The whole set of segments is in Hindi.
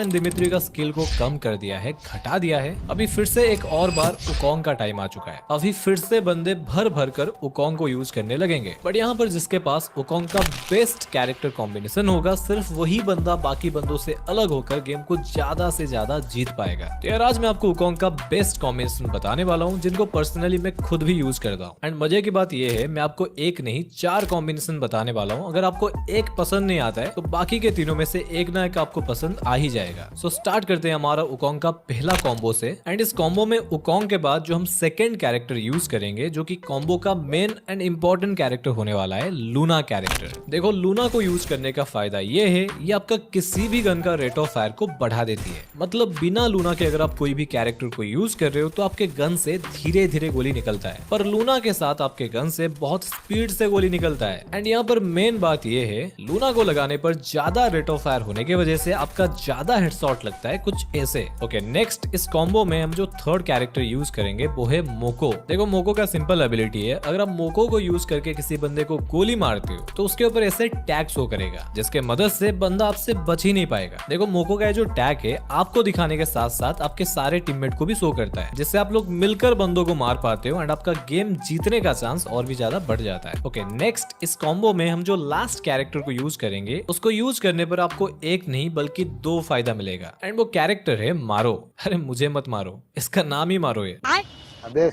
दिमित्री का स्किल को कम कर दिया है, घटा दिया है। अभी फिर से एक और बार उकोंग का टाइम आ चुका है। अभी फिर से बंदे भर भर कर उकोंग को यूज करने लगेंगे। बट यहाँ पर जिसके पास उकोंग का बेस्ट कैरेक्टर कॉम्बिनेशन होगा, सिर्फ वही बंदा बाकी बंदों से अलग होकर गेम को ज्यादा से ज्यादा जीत पाएगा। तो यार आज मैं आपको उकोंग का बेस्ट कॉम्बिनेशन बताने वाला हूँ, जिनको पर्सनली मैं खुद भी यूज करता हूँ। एंड मजे की बात यह है, मैं आपको एक नहीं 4 कॉम्बिनेशन बताने वाला हूँ। अगर आपको एक पसंद नहीं आता है तो बाकी के तीनों में से एक ना एक आपको पसंद आ ही जाएगा। सो स्टार्ट करते हैं हमारा उकोंग का पहला कॉम्बो से। एंड इस कॉम्बो में उकोंग के बाद जो हम सेकंड कैरेक्टर यूज करेंगे, जो कि कॉम्बो का मेन एंड इंपॉर्टेंट कैरेक्टर होने वाला है, लूना कैरेक्टर। देखो लूना को यूज करने का फायदा ये है, ये आपका किसी भी गन का रेट ऑफ फायर को बढ़ा देती है। मतलब बिना लूना के अगर आप कोई भी कैरेक्टर को यूज कर रहे हो तो आपके गन से धीरे धीरे गोली निकलता है, पर लूना के साथ आपके गन से बहुत स्पीड से गोली निकलता है। एंड यहाँ पर मेन बात ये है, लूना को लगाने पर ज्यादा रेट ऑफ फायर होने की वजह से आपका ज्यादा हेडशॉट लगता है, कुछ ऐसे। ओके नेक्स्ट, इस कॉम्बो में हम जो थर्ड कैरेक्टर यूज करेंगे वो है मोको। देखो मोको का सिंपल एबिलिटी है, अगर आप मोको को यूज करके किसी बंदे को गोली मारते हो तो उसके ऊपर ऐसे टैग शो करेगा, जिसके मदद से बंदा आपसे बच ही नहीं पाएगा। देखो मोको का जो टैग है आपको दिखाने के साथ साथ आपके सारे टीममेट को भी शो करता है, जिससे आप लोग मिलकर बंदों को मार पाते हो एंड आपका गेम जीतने का चांस और भी ज्यादा बढ़ जाता है। ओके नेक्स्ट, इस कॉम्बो में हम जो लास्ट कैरेक्टर को यूज करेंगे, उसको यूज करने पर आपको एक नहीं बल्कि 2 फायदा मिलेगा। एंड वो कैरेक्टर है मारो। अरे मुझे मत मारो, इसका नाम ही मारो है। अबे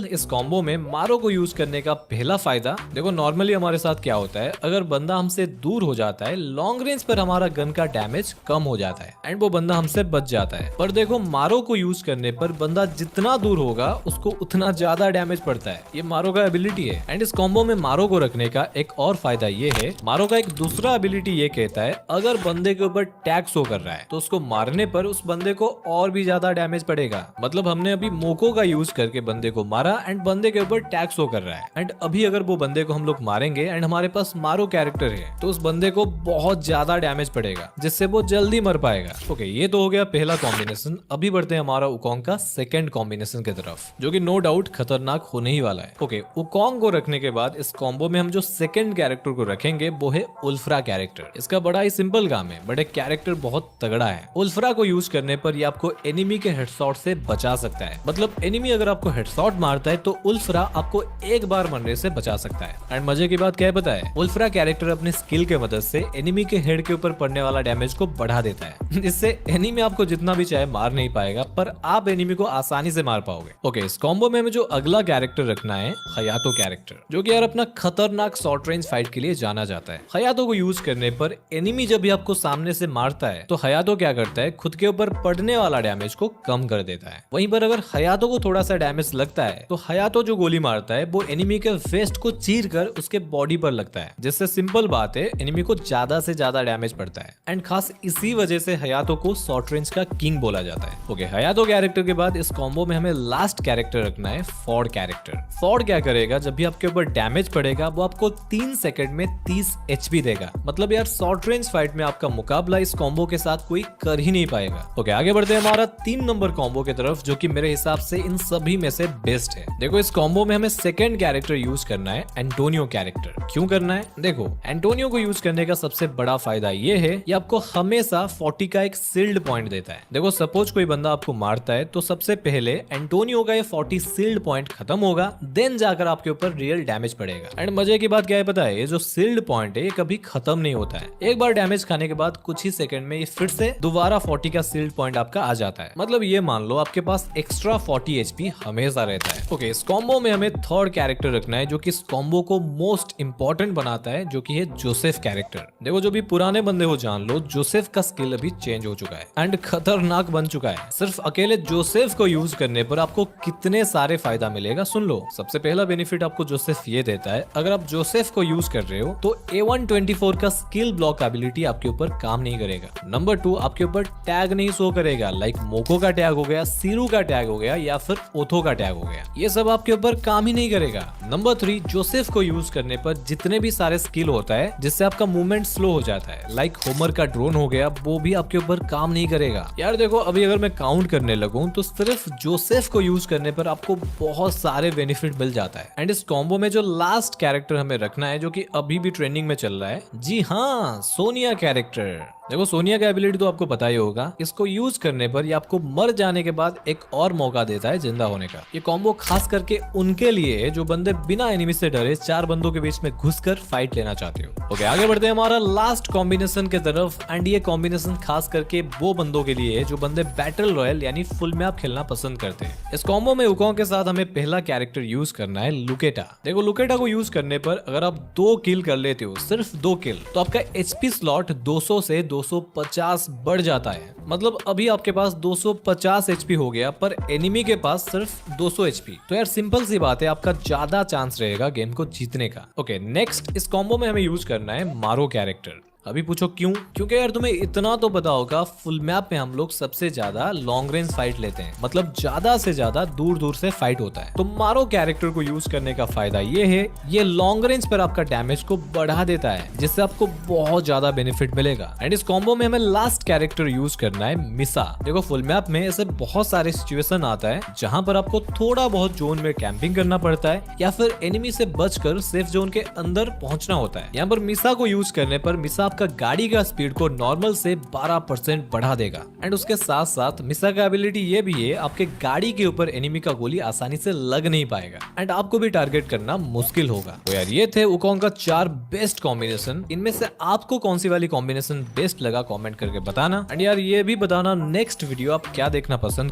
इस कॉम्बो में मारो को यूज करने का पहला फायदा, देखो नॉर्मली हमारे साथ क्या होता है, अगर बंदा हमसे दूर हो जाता है, लॉन्ग रेंज पर हमारा गन का डैमेज कम हो जाता है एंड वो बंदा हमसे बच जाता है। पर देखो मारो को यूज करने पर बंदा जितना दूर होगा उसको उतना ज्यादा डैमेज पड़ता है। ये मारो का एबिलिटी है। एंड इस कॉम्बो में मारो को रखने का एक और फायदा ये है, मारो का एक दूसरा एबिलिटी ये कहता है, अगर बंदे के ऊपर टैग शो कर रहा है तो उसको मारने पर उस बंदे को और भी ज्यादा डैमेज पड़ेगा। मतलब हमने अभी मोको का यूज करके बंदे को मारा एंड बंदे के ऊपर टैग शो कर रहा है, एंड अभी अगर वो बंदे को हम लोग मारेंगे एंड हमारे पास मारो कैरेक्टर है तो उस बंदे को बहुत ज्यादा डैमेज पड़ेगा, जिससे वो जल्दी मर पाएगा। ओके ये तो हो गया पहला कॉम्बिनेशन। अभी बढ़ते हैं हमारा उकोंग का सेकंड कॉम्बिनेशन की तरफ, जो कि नो डाउट खतरनाक होने ही वाला है। ओके उकोंग को रखने के बाद इस कॉम्बो में हम जो सेकंड कैरेक्टर को रखेंगे वो है उल्फ्रा कैरेक्टर। इसका बड़ा ही सिंपल काम है, बट एक कैरेक्टर बहुत तगड़ा है। उल्फ्रा को यूज करने पर ये आपको एनिमी के हेडशॉट से बचा सकता है। मतलब एनिमी अगर आपको हेडशॉट मारता है तो उल्फ्रा आपको एक बार मरने से बचा सकता है। एंड मजे की बात क्या है पता है, उल्फ्रा कैरेक्टर अपने स्किल के मदद से एनिमी के हेड के ऊपर पड़ने वाला डैमेज को बढ़ा देता है। इससे एनिमी आपको जितना भी चाहे मार नहीं पाएगा, पर आप एनिमी को आसानी से मार पाओगे। ओके इस कॉम्बो में हमें जो अगला कैरेक्टर रखना है, हयातो कैरेक्टर, जो कि यार अपना खतरनाक शॉर्ट रेंज फाइट के लिए जाना जाता है। हयातो को यूज करने पर एनिमी जब भी आपको सामने से मारता है तो हयातो क्या करता है, खुद के ऊपर पड़ने वाला डैमेज को कम कर देता है। वहीं पर अगर हयातो को थोड़ा सा डैमेज लगता है तो हयातो जो गोली मारता है वो एनिमी के वेस्ट को चीर कर उसके बॉडी पर लगता है, जिससे सिंपल बात है एनिमी को ज्यादा से ज्यादा डैमेज पड़ता है। एंड खास इसी वजह से हयातो को शॉर्ट रेंज का किंग बोला जाता है। ओके हयातो कैरेक्टर के बाद इस कॉम्बो में हमें लास्ट कैरेक्टर रखना है, फॉर्ड कैरेक्टर। फॉर्ड क्या करेगा, जब भी आपके ऊपर डैमेज पड़ेगा वो आपको 3 सेकंड में 30 HP देगा। मतलब यार शॉर्ट रेंज फाइट में आपका मुकाबला इस कॉम्बो के साथ कोई कर ही नहीं पाएगा। ओके आगे बढ़ते हैं हमारा 3 नंबर कॉम्बो की तरफ, जो कि मेरे हिसाब से इन सभी में से बेस्ट है। देखो इस कॉम्बो में हमें सेकंड कैरेक्टर यूज करना है, एंटोनियो कैरेक्टर। क्यों करना है, देखो एंटोनियो को यूज करने का सबसे बड़ा फायदा ये है, ये आपको हमेशा 40 का एक सील्ड पॉइंट देता है। देखो सपोज कोई बंदा आपको मारता है तो सबसे पहले एंटोनियो का ये 40 सील्ड पॉइंट खत्म होगा, देन जाकर आपके ऊपर रियल डैमेज पड़ेगा। एंड मजे की बात क्या है पता है, ये जो सील्ड पॉइंट है ये कभी खत्म नहीं होता है। एक बार डैमेज खाने के बाद कुछ ही सेकंड में ये फिर से दोबारा 40 का सील्ड पॉइंट आपका आ जाता है। मतलब ये मान लो आपके पास एक्स्ट्रा 40 HP हमेशा रहता है। ओके इस कॉम्बो में हमें थर्ड कैरेक्टर रखना है, जो कि इस कॉम्बो को मोस्ट इंपॉर्टेंट बनाता है, जो कि है जोसेफ कैरेक्टर। देखो जो भी पुराने बंदे हो जान लो, जोसेफ का स्किल अभी चेंज हो चुका है एंड खतरनाक बन चुका है। सिर्फ अकेले जोसेफ को यूज करने पर आपको कितने सारे फायदा मिलेगा सुन लो। सबसे पहला बेनिफिट आपको जोसेफ ये देता है, अगर आप जोसेफ को यूज कर रहे हो तो A124 का स्किल ब्लॉक एबिलिटी आपके ऊपर काम नहीं करेगा। नंबर 2, आपके ऊपर टैग नहीं शो करेगा, लाइक मोको का टैग हो गया, सीरू का टैग हो गया या फिर ओथो का टैग हो गया, ये सब आपके ऊपर काम ही नहीं करेगा। नंबर 3, जोसेफ को यूज करने पर जितने भी सारे स्किल होता है जिससे आपका मूवमेंट स्लो हो जाता है, लाइक होमर का ड्रोन हो गया, वो भी आपके ऊपर काम नहीं करेगा। यार देखो अभी अगर मैं काउंट करने लगूं तो सिर्फ जोसेफ को यूज करने पर आपको बहुत सारे बेनिफिट मिल जाता है। एंड इस कॉम्बो में जो लास्ट कैरेक्टर हमें रखना है, जो कि अभी भी ट्रेंडिंग में चल रहा है, जी हाँ सोनिया कैरेक्टर। देखो सोनिया का एबिलिटी तो आपको पता ही होगा, इसको यूज करने पर ये आपको मर जाने के बाद एक और मौका देता है जिंदा होने का। ये कॉम्बो खास करके उनके लिए है जो बंदे बिना एनिमी से डरे 4 बंदों के बीच में घुसकर फाइट लेना चाहते हो। ओके, आगे बढ़ते हैं हमारा लास्ट कॉम्बिनेशन के तरफ। एंड ये कॉम्बिनेशन खास करके वो बंदों के लिए है जो बंदे बैटल रॉयल यानी फुल मैप खेलना पसंद करते हैं। इस कॉम्बो में वुकोंग के साथ हमें पहला कैरेक्टर यूज करना है लुकेटा। देखो लुकेटा को यूज करने पर अगर आप 2 किल कर लेते हो, सिर्फ 2 किल, तो आपका एचपी स्लॉट 200 से 250 बढ़ जाता है। मतलब अभी आपके पास 250 एचपी हो गया, पर एनिमी के पास सिर्फ 200 एचपी। तो यार सिंपल सी बात है, आपका ज्यादा चांस रहेगा गेम को जीतने का। ओके, नेक्स्ट इस कॉम्बो में हमें यूज करना है मारो कैरेक्टर। अभी पूछो क्यों? क्योंकि यार तुम्हें इतना तो पता होगा, फुल मैप में हम लोग सबसे ज्यादा लॉन्ग रेंज फाइट लेते हैं, मतलब ज्यादा से ज्यादा दूर दूर से फाइट होता है। तो मारो कैरेक्टर को यूज करने का फायदा ये है, ये लॉन्ग रेंज पर आपका डैमेज को बढ़ा देता है, जिससे आपको बहुत ज्यादा बेनिफिट मिलेगा। एंड इस कॉम्बो में हमें लास्ट कैरेक्टर यूज करना है मिसा। देखो फुल मैप में ऐसे बहुत सारे सिचुएशन आता है जहां पर आपको थोड़ा बहुत जोन में कैंपिंग करना पड़ता है या फिर एनिमी से बचकर सेफ जोन के अंदर पहुंचना होता है। यहाँ पर मिसा को यूज करने पर मिसा आपका गाड़ी का स्पीड को नॉर्मल से 12% बढ़ा देगा। एंड उसके साथ साथ मिसा का एबिलिटी ये भी है, आपके गाड़ी के ऊपर एनिमी का गोली आसानी से लग नहीं पाएगा एंड आपको भी टारगेट करना मुश्किल होगा। तो यार ये थे वुकोंग का 4 बेस्ट कॉम्बिनेशन। इनमें से आपको कौन सी वाली कॉम्बिनेशन बेस्ट लगा कमेंट करके बताना। एंड यार ये भी बताना नेक्स्ट वीडियो आप क्या देखना पसंद